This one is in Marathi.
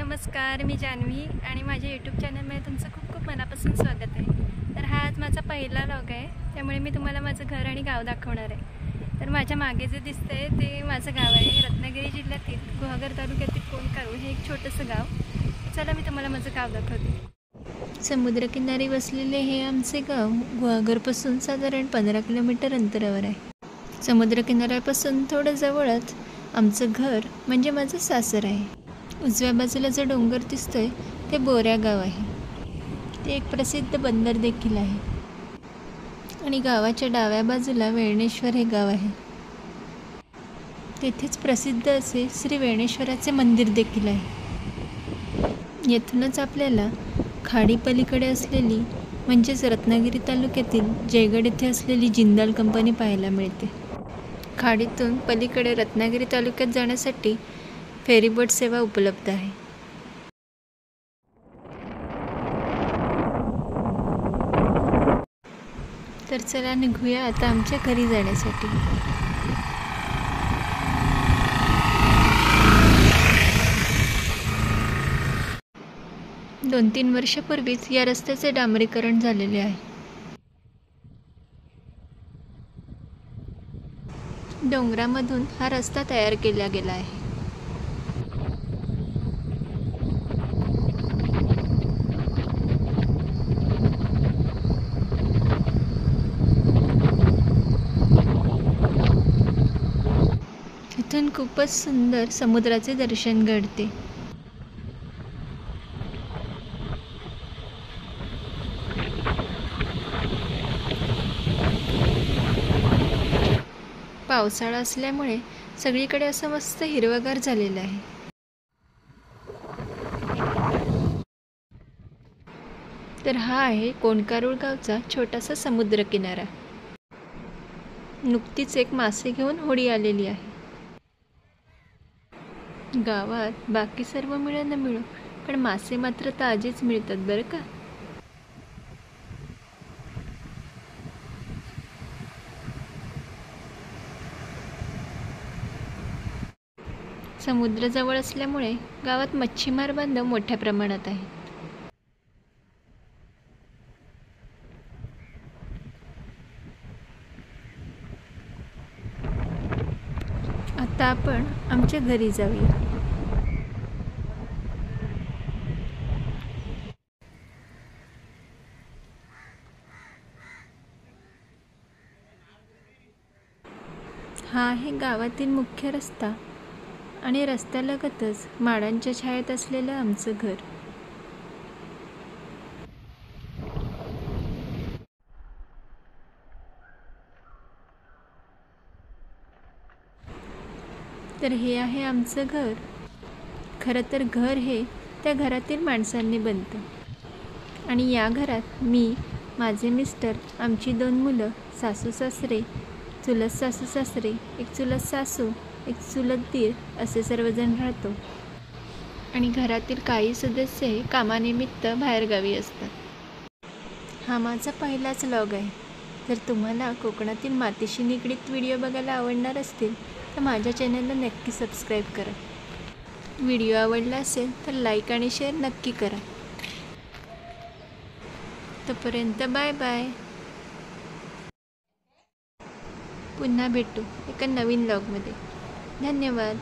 नमस्कार, मी जान्हवी आणि माझ्या यूट्यूब चॅनलमध्ये तुमचं खूप खूप मनापासून स्वागत आहे। तर हा आज माझा पहिला व्लॉग आहे, त्यामुळे मी तुम्हाला माझं घर आणि गाव दाखवणार आहे। तर माझ्या मागे जे दिसतंय ते माझं गाव आहे, रत्नागिरी जिल्ह्यातील गुहागर तालुक्यातील कोंडकारू हे एक छोटंसं गाव। चला मी तुम्हाला माझं गाव दाखवते। समुद्रकिनारी वसलेले हे आमचे गाव गुहागरपासून साधारण 15 किलोमीटर अंतरावर आहे। समुद्रकिनाऱ्यापासून थोडं जवळच आमचं घर म्हणजे माझं सासर आहे। उजव्या बाजूला जो डोंगर दिसतोय ते बोऱ्या गाव आहे। ते एक प्रसिद्ध बंदर देखील आहे आणि गावाच्या डाव्या बाजूला वेळणेश्वर हे गाव आहे। तेथेच प्रसिद्ध असे श्री वेळणेश्वराचे मंदिर देखील आहे। येथूनच आपल्याला खाडी पलीकडे असलेली म्हणजेच रत्नागिरी तालुक्यातील जयगड येथे असलेली जिंदाल कंपनी पाहायला मिळते। खाडीतून पलीकडे रत्नागिरी तालुक्यात जाण्यासाठी फेरीबोट सेवा उपलब्ध आहे। तर चला निघूया आता आमच्या घरी जाण्यासाठी। 2-3 वर्षापूर्वीच या रस्त्याचे डांबरीकरण झालेले आहे। डोंगरामधून हा रस्ता तयार केला गेला आहे। इथून खूपच सुंदर समुद्राचे दर्शन घडते। पावसाळा असल्यामुळे सगळीकडे असं मस्त हिरवगार झालेलं आहे। तर हा आहे कोंडकारू गावचा छोटासा समुद्रकिनारा। नुकतीच एक मासे घेऊन होडी आलेली आहे। गावात बाकी सर्व मिळो न मिळो पण मासे मात्र ताजेच मिळतात बरं का। समुद्र जवळ असल्यामुळे गावात मच्छीमार बांधव मोठ्या प्रमाणात आहेत। आता आपण आमच्या घरी जाऊया। हा आहे गावातील मुख्य रस्ता आणि रस्त्यालगतच माडांच्या छायेत असलेलं आमचं घर। तर हे आहे आमचं घर। खरं तर घर हे त्या घरातील माणसांनी बनतं आणि या घरात मी, माझे मिस्टर, आमची 2 मुलं, सासू सासरे, चुलत सासू सासरे, एक चुलत सासू, एक चुलत दीर असे सर्वजण राहतो आणि घरातील काही सदस्य हे कामानिमित्त बाहेरगावी असतात। हा माझा पहिलाच व्लॉग आहे। जर तुम्हाला कोकणातील मातीशी निगडीत व्हिडिओ बघायला आवडणार असतील तर माझ्या चॅनलला नक्की सबस्क्राईब करा। व्हिडिओ आवडला असेल तर लाईक आणि शेअर नक्की करा। तोपर्यंत बाय बाय। पुन्हा भेटू एका नवीन व्लॉगमध्ये। धन्यवाद।